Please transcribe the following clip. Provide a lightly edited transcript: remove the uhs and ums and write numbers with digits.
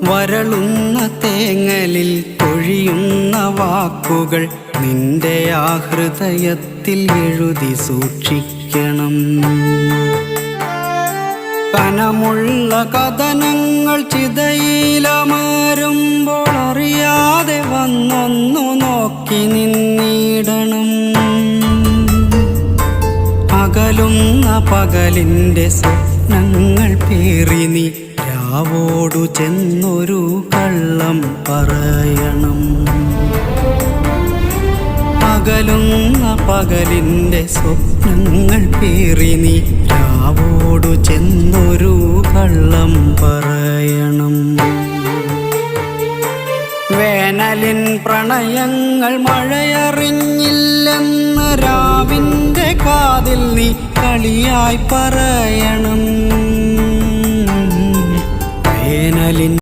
വരളുന്ന തേങ്ങലിൽ കൊഴിയുന്ന വാക്കുകൾ നിന്റെ ആ ഹൃദയത്തിൽ എഴുതി സൂക്ഷിക്കണം. കനമുള്ള കഥനങ്ങൾ ചിതയിലമരുമ്പോൾ അറിയാതെ വന്നൊന്നു നോക്കി നിന്നിടണം. അകലുന്ന പകലിൻ്റെ സ്വപ്നങ്ങൾ പേറി നീ രാവോടു ചെന്നൊരു കള്ളം പറയണം. അകലുന്ന പകലിൻ്റെ സ്വപ്നങ്ങൾ പേറി നീ രാവോടു ചെന്നൊരു കള്ളം പറയണം. വേനലിൻ പ്രണയങ്ങൾ മഴയറിഞ്ഞില്ലെന്ന് രാവിൻ്റെ കാതിൽ നീ കളിയായി പറയണം. വേനലിൻ